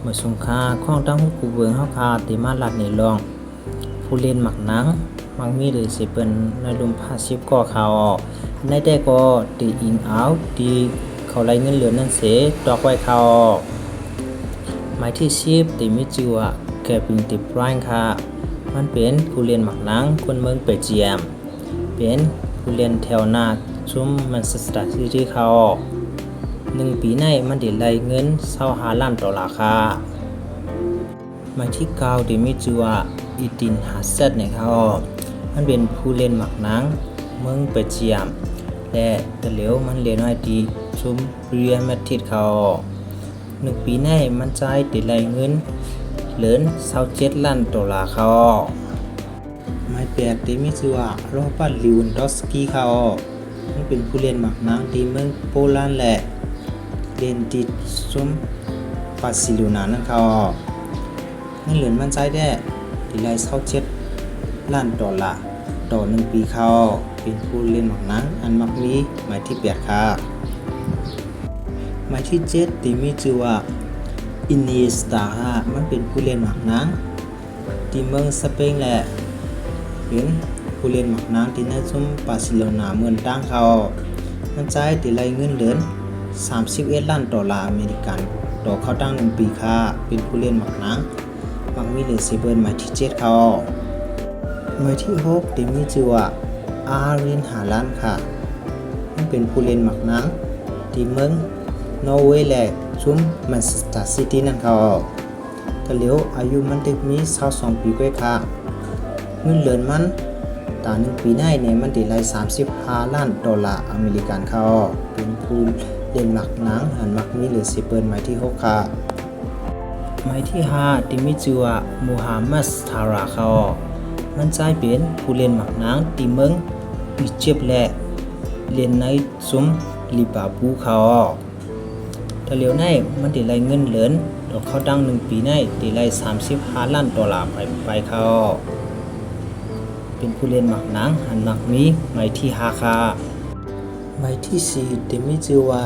มื่อสงคราข้องตั้งผู้เบืองเฮาคาติมาลัดในรองผู้เล่นหมักหนังมักมีหรือสิเปิ้นในลุม50ก่อข่าวออกในแต่ก็ตีอิงเอาตีเขาไล่เงินเหลือนั่นเสดอกไว้ข่าวออกหมายที่10ติมีชื่อว่าแกปิงติบรายค่ะมันเป็นผู้เล่นหมักหนังคนเมืองเปเจียมเป็นผู้เล่นแถวหน้าซุมแมนเชสเตอร์ซิตี้เขาออก1 ปีในมันได้ไล่เงิน25 ล้านดอลลาร์ค่ะหมายที่9ที่มีชื่อว่าอีตินฮาเซตนะครับมันเป็นผู้เล่นหมักหนังเมืองเปเจียมและแต่เหลียวมันเล่นไว้ที่ซุมเรียลมาดริดเขา1 ปีในมันจ่ายได้ไล่เงินเหลือ27 ล้านดอลลาร์เขาหมาย8ที่มีชื่อว่าโรเบิร์ตลิวันดอฟสกี้เขามันเป็นผู้เล่นหมักหนังที่เมืองโปแลนด์และเล่นที่ซุมบาร์เซโลนานั่นเขาเงินเหลือมันจ่ายได้ที่ไล่27 ล้านดอลลาร์ต่อ1 ปีเขาเป็นผู้เล่นหมักหนังอันมักมีหมายที่8ครับหมายที่7ที่มีชื่อว่าอินเนสตามันเป็นผู้เล่นหมักหนังที่เมืองสเปนและเป็นผู้เล่นหมักหนังที่ในซุมบาร์เซโลนาเมืองตั้งเขามันจ่ายที่ไล่เงินเดือน31 ล้านดอลลาร์อเมริกันต่อเขาตั้ง1 ปีค่ะเป็นผู้เล่นหมักหนังมักมีเหลือสิเบิร์นหมายที่7เขาหมายที่6ที่มีชื่อว่าอารินฮาลันค่ะมันเป็นผู้เล่นหมักหนังที่เมืองนอร์เวย์และซุมแมนเชสเตอร์ซิตี้นั่นเขาแต่เหลียวอายุมันได้มี22 ปีกว่าค่ะเงินเดือนมันตา1 ปีในเนี่ยมันได้ไล่35 ล้านดอลลาร์อเมริกันเขาเป็นผู้เล่นหมักหนังหันมักมีเหลือสิเบิร์นหมายที่6ค่ะหมายที่5ที่มีชื่อว่ามูฮัมหมัดทาราเขามันจ่ายเป็นผู้เล่นหมักหนังที่เมืองอียิปต์และเล่นในซุมลิบาพูเขาแต่เหลียวในมันได้ไล่เงินเหลือนดอกเขาดัง1 ปีในได้ไล่35 ล้านดอลลาร์ไปเขาเป็นผู้เล่นหมักหนังหันมักมีหมายที่5ค่ะหมายที่4ที่มีชื่อว่า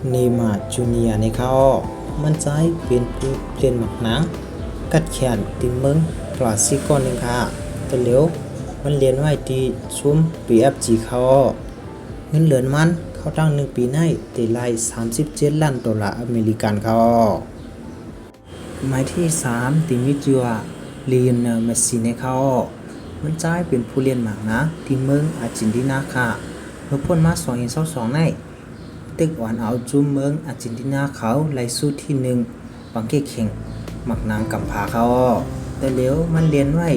เนย์มาร์จูเนียร์ในเขามันจ่ายเป็นผู้เล่นหมักหนังกัดแขนที่เมืองกลาซิโกนึงค่ะแต่เหลียวมันเรียนไว้ที่ซุม PSG เขาเงินเหลือนมันเขาตั้ง1 ปีในได้ไล่37 ล้านดอลลาร์อเมริกันเขาหมายที่3ที่มีชื่อว่าลีโอเนล เมสซี่ในเขามันจ่ายเป็นผู้เล่นหมากนะที่เมืองอาร์เจนตินาค่ะเมื่อพ้นมา2022ในตึกหวานเอาจุมเมืองอาร์เจนตินาเขาไล่สู้ที่1บังเกเข่งหมักนางกำพาเขาแต่เหลียวมันเรียนไว้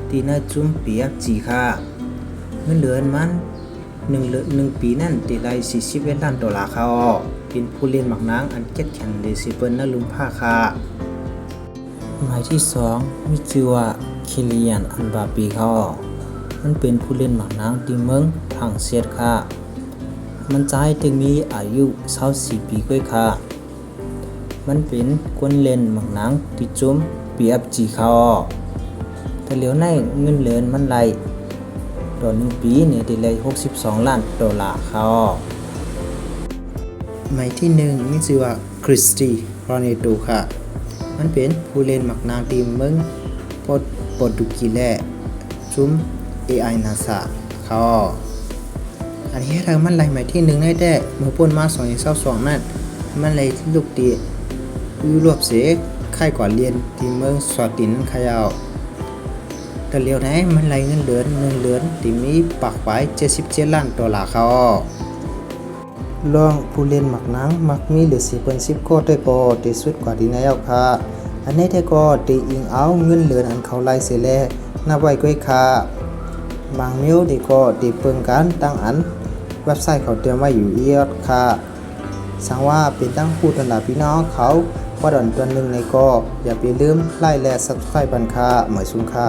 ที่หน้าจุมเปียกจีค่ะเงินเดือนมัน1 ปีนั่นได้ไล่41 ล้านดอลลาร์เขาเป็นผู้เล่นหมักนางอันเก็ดแข็งเลซิเปิลนลุมผ้าค่ะหมายที่2มีชื่อว่าคิเลียนอันบาปีเขามันเป็นผู้เล่นหมักนางที่เมืองฝรั่งเศสค่ะมันจ่ายถึงมีอายุ24 ปีกว่าค่ะมันเป็นคนเล่นหมักหนังที่จุม PSG เขาแต่เหลียวในเงินเหลือนมันไล่ต่อ1 ปีเนี่ยได้ไล่62 ล้านดอลลาร์เขาหมายที่1มีชื่อว่าคริสตีโรนัลโดค่ะมันเป็นผู้เล่นหมักหนังทีมเมืองโปรตุเกสและจุม AI NASA เขาอันนี้ทางมันไล่หมายที่1ได้แต่เมื่อพ้นมา2022นั่นมันไล่ลูกตียุโรปเสค่ายกว่าเรียนที่เมืองสวาตินขยาวแต่เลียวไหนมันไล่เงินเดือนที่มีปักไว้77 ล้านดอลลาร์เขาลองผู้เล่นหมักหนังมักมีเหลือ10 ก็ได้ก็ที่สุดกว่าที่ไหนเอาค่ะอันนี้ได้ก็ตีอิงเอาเงินเหลืออันเขาไล่เสียแล้วนับไว้ก้อยค่ะบางนิ้วดีก็ตีเปิงกันตั้งอันเว็บไซต์เขาเตรียมไว้อยู่เอียดค่ะสังว่าเป็นตั้งผู้ตลาดพี่น้องเขาพอดอนตัวหนึ่งในก็อย่าไปลืมไล่และ Subscribe บันค่าหมายสุนค่า